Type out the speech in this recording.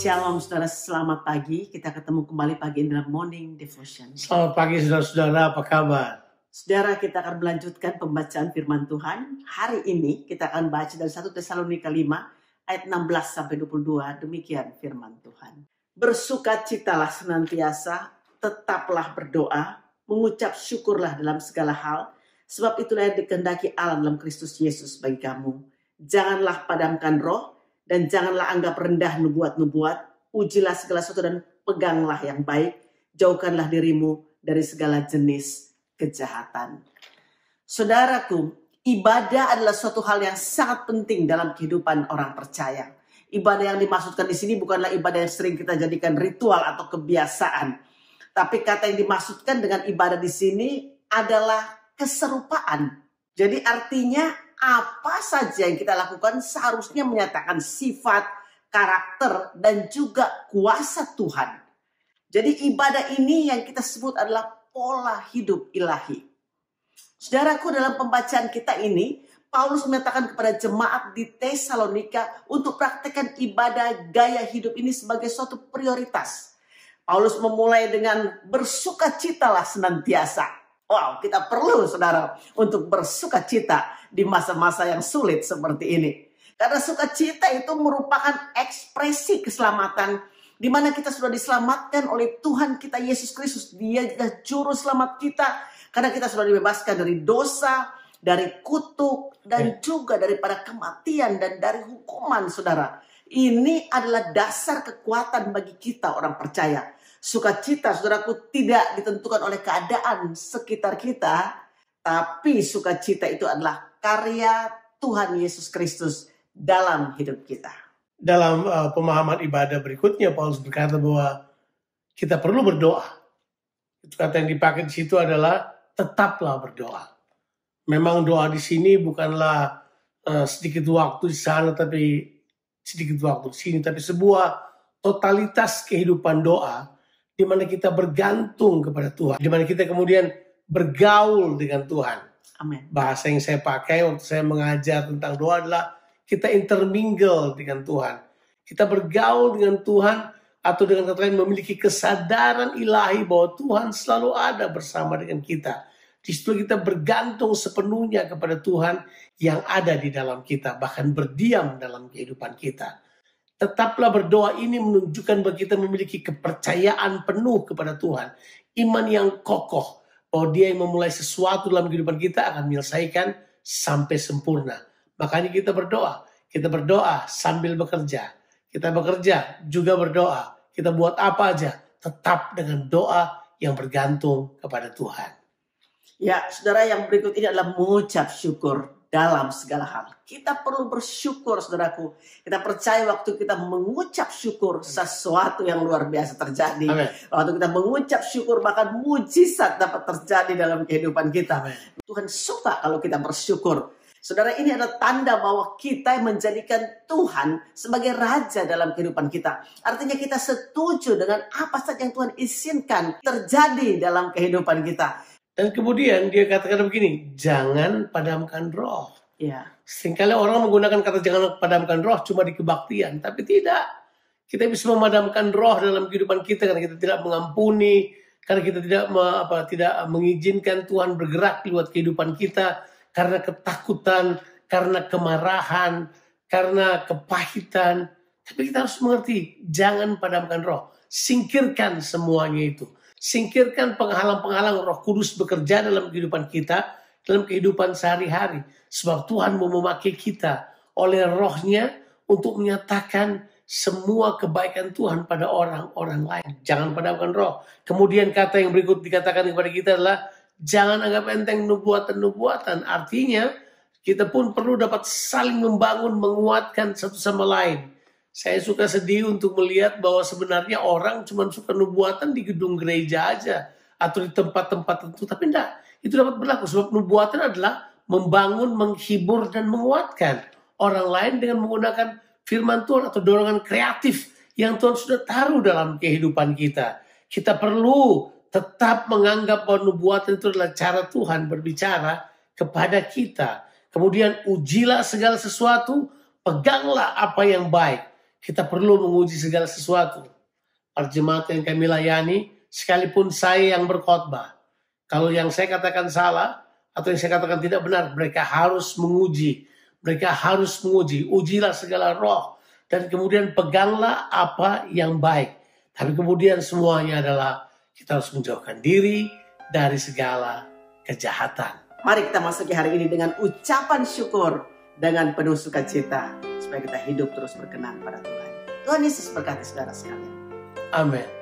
Shalom saudara, selamat pagi. Kita ketemu kembali pagi ini dalam Morning Devotion. Selamat pagi saudara-saudara, apa kabar? Saudara, kita akan melanjutkan pembacaan firman Tuhan. Hari ini kita akan baca dari 1 Tesalonika 5 ayat 16-22. Demikian firman Tuhan. Bersukacitalah senantiasa, tetaplah berdoa, mengucap syukurlah dalam segala hal, sebab itulah yang dikehendaki Allah dalam Kristus Yesus bagi kamu. Janganlah padamkan roh, dan janganlah anggap rendah nubuat-nubuat, ujilah segala sesuatu dan peganglah yang baik, jauhkanlah dirimu dari segala jenis kejahatan. Saudaraku, ibadah adalah suatu hal yang sangat penting dalam kehidupan orang percaya. Ibadah yang dimaksudkan di sini bukanlah ibadah yang sering kita jadikan ritual atau kebiasaan. Tapi kata yang dimaksudkan dengan ibadah di sini adalah keserupaan. Jadi artinya apa saja yang kita lakukan seharusnya menyatakan sifat, karakter, dan juga kuasa Tuhan. Jadi ibadah ini yang kita sebut adalah pola hidup ilahi. Saudaraku, dalam pembacaan kita ini, Paulus menyatakan kepada jemaat di Tesalonika untuk praktekkan ibadah gaya hidup ini sebagai suatu prioritas. Paulus memulai dengan bersukacitalah senantiasa. Wow, kita perlu saudara untuk bersukacita di masa-masa yang sulit seperti ini. Karena sukacita itu merupakan ekspresi keselamatan di mana kita sudah diselamatkan oleh Tuhan kita Yesus Kristus. Dia adalah juru selamat kita karena kita sudah dibebaskan dari dosa, dari kutuk, dan juga daripada kematian dan dari hukuman, saudara. Ini adalah dasar kekuatan bagi kita orang percaya. Sukacita, saudaraku, tidak ditentukan oleh keadaan sekitar kita, tapi sukacita itu adalah karya Tuhan Yesus Kristus dalam hidup kita. Dalam pemahaman ibadah berikutnya, Paulus berkata bahwa kita perlu berdoa. Itu kata yang dipakai di situ adalah tetaplah berdoa. Memang doa di sini bukanlah sedikit waktu di sana, tapi sedikit waktu di sini, tapi sebuah totalitas kehidupan doa di mana kita bergantung kepada Tuhan, di mana kita kemudian bergaul dengan Tuhan. Amin. Bahasa yang saya pakai waktu saya mengajar tentang doa adalah kita intermingle dengan Tuhan. Kita bergaul dengan Tuhan, atau dengan kata lain memiliki kesadaran ilahi bahwa Tuhan selalu ada bersama dengan kita. Di situ kita bergantung sepenuhnya kepada Tuhan yang ada di dalam kita, bahkan berdiam dalam kehidupan kita. Tetaplah berdoa ini menunjukkan bahwa kita memiliki kepercayaan penuh kepada Tuhan. Iman yang kokoh bahwa Dia yang memulai sesuatu dalam kehidupan kita akan menyelesaikan sampai sempurna. Makanya kita berdoa. Kita berdoa sambil bekerja. Kita bekerja juga berdoa. Kita buat apa aja tetap dengan doa yang bergantung kepada Tuhan. Ya, saudara, yang berikut ini adalah mengucap syukur dalam segala hal. Kita perlu bersyukur, saudaraku. Kita percaya waktu kita mengucap syukur, sesuatu yang luar biasa terjadi. Amen. Waktu kita mengucap syukur, bahkan mujizat dapat terjadi dalam kehidupan kita. Amen. Tuhan suka kalau kita bersyukur. Saudara, ini adalah tanda bahwa kita menjadikan Tuhan sebagai raja dalam kehidupan kita. Artinya kita setuju dengan apa saja yang Tuhan izinkan terjadi dalam kehidupan kita. Dan kemudian dia katakan begini, jangan padamkan roh. Ya. Seringkali orang menggunakan kata jangan padamkan roh cuma di kebaktian, tapi tidak. Kita bisa memadamkan roh dalam kehidupan kita karena kita tidak mengampuni, karena kita tidak mengizinkan Tuhan bergerak lewat kehidupan kita, karena ketakutan, karena kemarahan, karena kepahitan. Tapi kita harus mengerti, jangan padamkan roh. Singkirkan semuanya itu. Singkirkan penghalang-penghalang Roh Kudus bekerja dalam kehidupan kita, dalam kehidupan sehari-hari. Sebab Tuhan mau memakai kita oleh rohnya untuk menyatakan semua kebaikan Tuhan pada orang-orang lain. Jangan padamkan roh. Kemudian kata yang berikut dikatakan kepada kita adalah jangan anggap enteng nubuatan-nubuatan. Artinya kita pun perlu dapat saling membangun, menguatkan satu sama lain. Saya suka sedih untuk melihat bahwa sebenarnya orang cuma suka nubuatan di gedung gereja aja atau di tempat-tempat tertentu. Tapi enggak, itu dapat berlaku sebab nubuatan adalah membangun, menghibur, dan menguatkan orang lain dengan menggunakan firman Tuhan atau dorongan kreatif yang Tuhan sudah taruh dalam kehidupan kita. Kita perlu tetap menganggap bahwa nubuatan itu adalah cara Tuhan berbicara kepada kita. Kemudian ujilah segala sesuatu, peganglah apa yang baik. kita perlu menguji segala sesuatu. Para jemaat yang kami layani, sekalipun saya yang berkhotbah, kalau yang saya katakan salah atau yang saya katakan tidak benar, mereka harus menguji. Mereka harus menguji. Ujilah segala roh dan kemudian peganglah apa yang baik. Tapi kemudian semuanya adalah kita harus menjauhkan diri dari segala kejahatan. Mari kita masuki hari ini dengan ucapan syukur dengan penuh sukacita supaya kita hidup terus berkenan pada Tuhan. Tuhan Yesus berkati saudara sekalian. Amin.